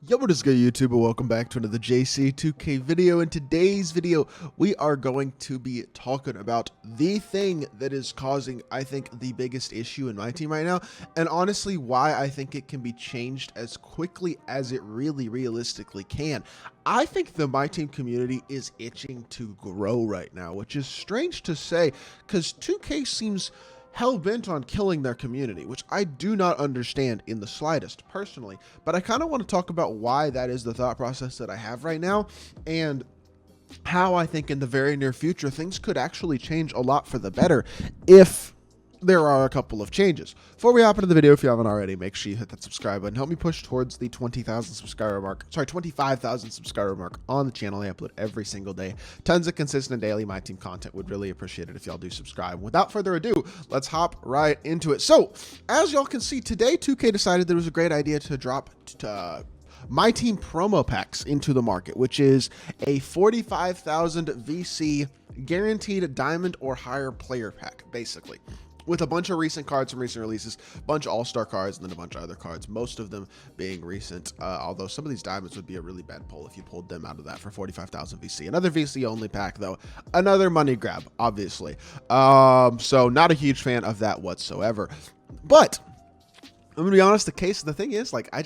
Yo, what is good, YouTube, and welcome back to another JC2K video. In today's video, we are going to be talking about the thing that is causing, I think, the biggest issue in my team right now, and honestly, why I think it can be changed as quickly as it really realistically can. I think the MyTEAM community is itching to grow right now, which is strange to say, because 2K seems hell-bent on killing their community, which I do not understand in the slightest personally, but I kind of want to talk about why that is the thought process that I have right now, and how I think in the very near future things could actually change a lot for the better if there are a couple of changes. Before we hop into the video, if you haven't already, make sure you hit that subscribe button. Help me push towards the 20,000 subscriber mark. Sorry, 25,000 subscriber mark on the channel. I upload every single day. Tons of consistent daily MyTEAM content. Would really appreciate it if y'all do subscribe. Without further ado, let's hop right into it. So, as y'all can see, today 2K decided there was a great idea to drop MyTEAM promo packs into the market, which is a 45,000 VC guaranteed diamond or higher player pack, basically, with a bunch of recent cards from recent releases, a bunch of all-star cards, and then a bunch of other cards, most of them being recent, although some of these diamonds would be a really bad pull if you pulled them out of that for 45,000 VC. Another VC-only pack, though. Another money grab, obviously. So not a huge fan of that whatsoever. But I'm gonna be honest, the thing is, like, I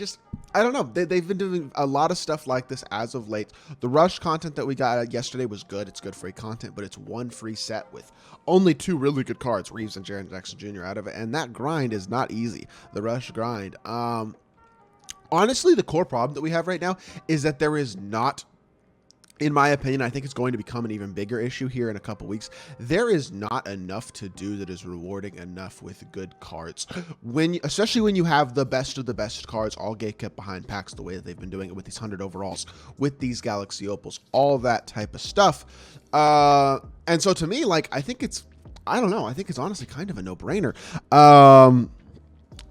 don't know. They've been doing a lot of stuff like this as of late. The Rush content that we got yesterday was good. It's good free content, but it's one free set with only two really good cards, Reeves and Jaren Jackson Jr. out of it, and that grind is not easy. The Rush grind. Honestly, the core problem that we have right now is that there is not, in my opinion, I think it's going to become an even bigger issue here in a couple weeks. There is not enough to do that is rewarding enough with good cards. Especially when you have the best of the best cards all get kept behind packs the way that they've been doing it with these 100 overalls, with these Galaxy Opals, all that type of stuff. And so to me, like, I think it's honestly kind of a no-brainer.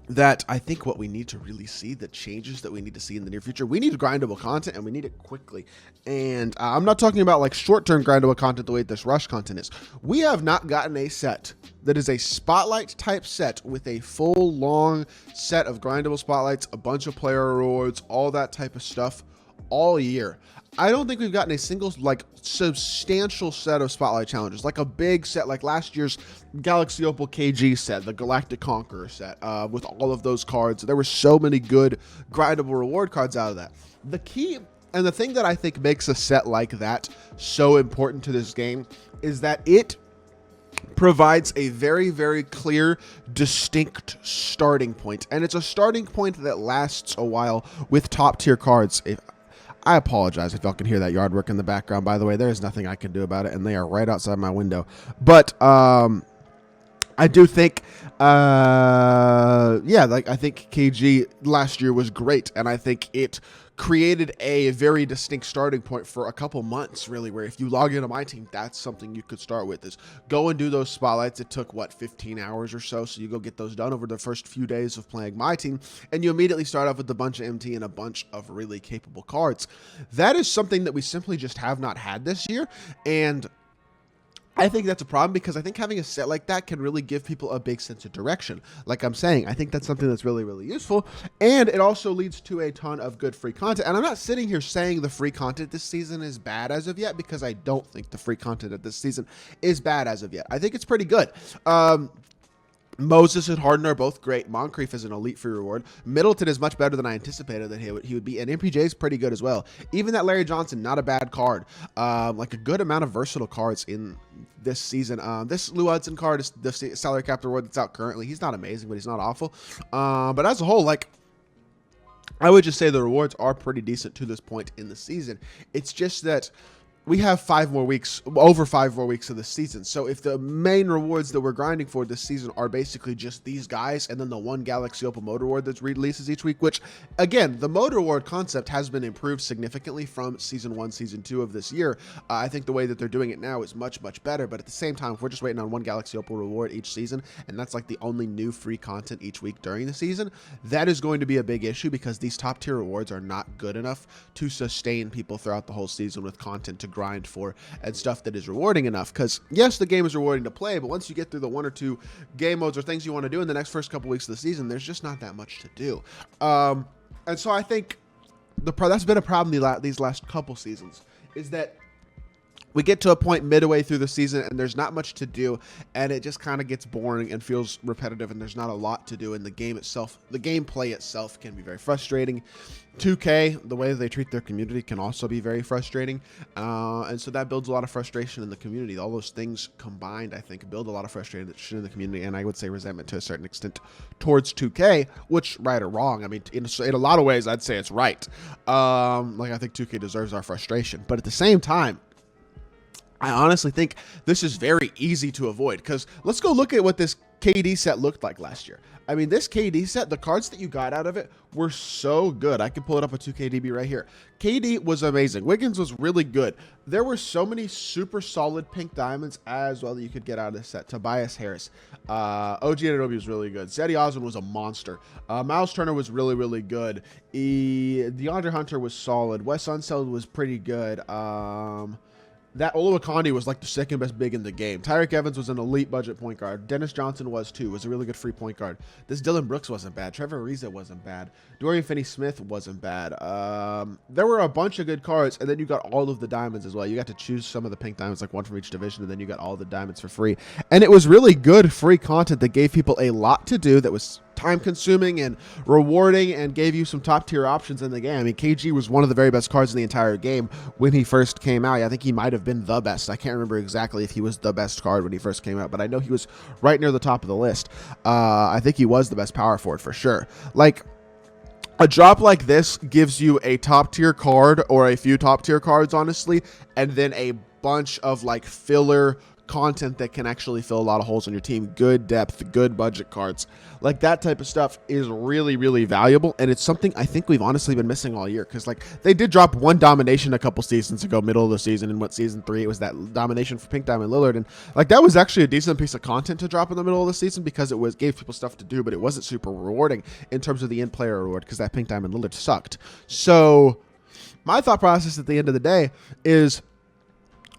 That I think what we need to really see, the changes that we need to see in the near future, we need grindable content, and we need it quickly. And I'm not talking about like short-term grindable content the way this Rush content is. We have not gotten a set that is a spotlight type set with a full long set of grindable spotlights, a bunch of player rewards, all that type of stuff all year. I don't think we've gotten a single like substantial set of spotlight challenges, like a big set like last year's Galaxy Opal KG set, the Galactic Conqueror set, with all of those cards. There were so many good grindable reward cards out of that. The key and the thing that I think makes a set like that so important to this game is that it provides a very, very clear, distinct starting point, and it's a starting point that lasts a while with top tier cards. I apologize if y'all can hear that yard work in the background. By the way, there is nothing I can do about it, and they are right outside my window. But I do think, yeah, like I think KG last year was great, and I think it created a very distinct starting point for a couple months, really, where if you log into MyTEAM, that's something you could start with, is go and do those spotlights. It took, what, 15 hours or so, so you go get those done over the first few days of playing MyTEAM, and you immediately start off with a bunch of MT and a bunch of really capable cards. That is something that we simply just have not had this year, and I think that's a problem, because I think having a set like that can really give people a big sense of direction. Like I'm saying, I think that's something that's really, really useful, and it also leads to a ton of good free content. And I'm not sitting here saying the free content this season is bad as of yet, because I don't think the free content of this season is bad as of yet. I think it's pretty good. Moses and Harden are both great. Moncrief is an elite free reward. Middleton is much better than I anticipated that he would be. And MPJ is pretty good as well. Even that Larry Johnson, not a bad card. Like a good amount of versatile cards in this season. This Lou Hudson card is the salary cap reward that's out currently. He's not amazing, but he's not awful. But as a whole, like, I would just say the rewards are pretty decent to this point in the season. It's just that we have over 5 more weeks of the season. So if the main rewards that we're grinding for this season are basically just these guys, and then the one Galaxy Opal mode reward that releases each week, which, again, the mode reward concept has been improved significantly from Season 1, Season 2 of this year. I think the way that they're doing it now is much, much better. But at the same time, if we're just waiting on one Galaxy Opal reward each season, and that's like the only new free content each week during the season, that is going to be a big issue, because these top tier rewards are not good enough to sustain people throughout the whole season with content to grind for and stuff that is rewarding enough. Because yes, the game is rewarding to play, but once you get through the 1 or 2 game modes or things you want to do in the next first couple weeks of the season, there's just not that much to do. And so I think that's been a problem these last couple seasons, is that we get to a point midway through the season and there's not much to do, and it just kind of gets boring and feels repetitive, and there's not a lot to do in the game itself. The gameplay itself can be very frustrating. 2K, the way they treat their community can also be very frustrating, and so that builds a lot of frustration in the community. All those things combined, I think, build a lot of frustration in the community, and I would say resentment to a certain extent towards 2K, which, right or wrong, I mean, in a lot of ways, I'd say it's right. Like, I think 2K deserves our frustration, but at the same time, I honestly think this is very easy to avoid, because let's go look at what this KD set looked like last year. I mean, this KD set, the cards that you got out of it were so good. I can pull it up with 2KDB right here. KD was amazing. Wiggins was really good. There were so many super solid pink diamonds as well that you could get out of this set. Tobias Harris. OG Anunoby was really good. Cedi Osman was a monster. Miles Turner was really, really good. DeAndre Hunter was solid. Wes Unseld was pretty good. That Oluwakonde was like the second best big in the game. Tyreek Evans was an elite budget point guard. Dennis Johnson was too. Was a really good free point guard. This Dylan Brooks wasn't bad. Trevor Ariza wasn't bad. Dorian Finney-Smith wasn't bad. There were a bunch of good cards, and then you got all of the diamonds as well. You got to choose some of the pink diamonds, like one from each division, and then you got all the diamonds for free. And it was really good free content that gave people a lot to do, that was time consuming and rewarding, and gave you some top tier options in the game. I mean, KG was one of the very best cards in the entire game when he first came out. I think he might have been the best. I can't remember exactly if he was the best card when he first came out, but I know he was right near the top of the list. I think he was the best power forward for sure. Like, a drop like this gives you a top tier card, or a few top tier cards, honestly, and then a bunch of like filler content that can actually fill a lot of holes on your team. Good depth, good budget cards. Like, that type of stuff is really, really valuable, and it's something I think we've honestly been missing all year, because like, they did drop one domination a couple seasons ago, middle of the season, in season 3, it was that domination for Pink Diamond Lillard, and like, that was actually a decent piece of content to drop in the middle of the season, because it gave people stuff to do, but it wasn't super rewarding in terms of the end player reward, because that Pink Diamond Lillard sucked. So my thought process at the end of the day is,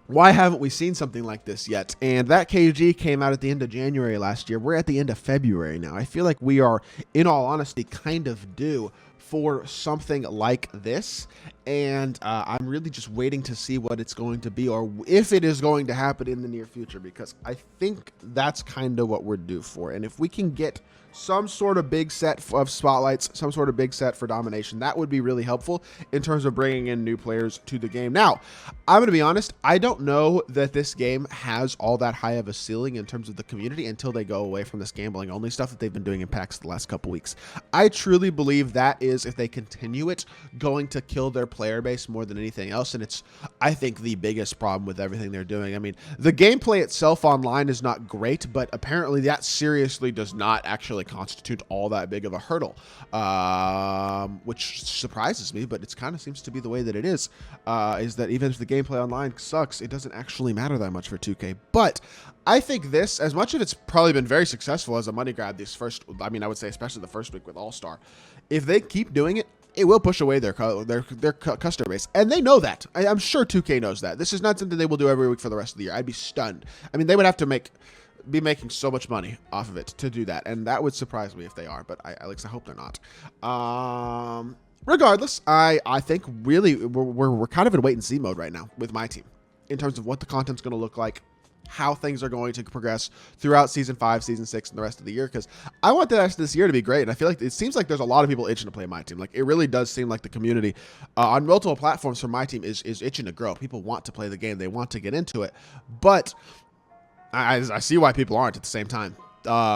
why haven't we seen something like this yet? And that KG came out at the end of January last year. We're at the end of February now. I feel like we are, in all honesty, kind of due for something like this. And I'm really just waiting to see what it's going to be, or if it is going to happen in the near future, because I think that's kind of what we're due for. And if we can get some sort of big set of spotlights, some sort of big set for domination, that would be really helpful in terms of bringing in new players to the game. Now, I'm going to be honest, I don't know that this game has all that high of a ceiling in terms of the community until they go away from this gambling only stuff that they've been doing in packs the last couple weeks. I truly believe that is, if they continue it, going to kill their player base more than anything else, and it's, I think, the biggest problem with everything they're doing. I mean, the gameplay itself online is not great, but apparently that seriously does not actually constitute all that big of a hurdle, which surprises me, but it kind of seems to be the way that it is that even if the gameplay online sucks, it doesn't actually matter that much for 2K. But I think this, as much of it's probably been very successful as a money grab this first, I mean, I would say especially the first week with All-Star, if they keep doing it, it will push away their customer base, and they know that. I'm sure 2K knows that. This is not something they will do every week for the rest of the year. I'd be stunned. I mean, they would have to be making so much money off of it to do that, and that would surprise me if they are, but at least I hope they're not. Regardless, I think really we're kind of in wait-and-see mode right now with MyTEAM in terms of what the content's going to look like, how things are going to progress throughout Season 5, Season 6, and the rest of the year, because I want the rest of this year to be great, and I feel like it seems like there's a lot of people itching to play MyTEAM. Like, it really does seem like the community on multiple platforms for MyTEAM is itching to grow. People want to play the game. They want to get into it, but I see why people aren't at the same time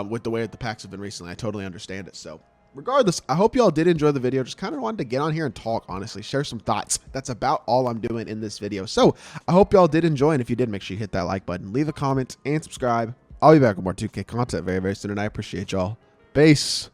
with the way that the packs have been recently. I totally understand it. So regardless, I hope you all did enjoy the video. Just kind of wanted to get on here and talk, honestly, share some thoughts. That's about all I'm doing in this video. So I hope you all did enjoy, and if you did, make sure you hit that like button, leave a comment, and subscribe. I'll be back with more 2K content very, very soon, and I appreciate y'all. Peace.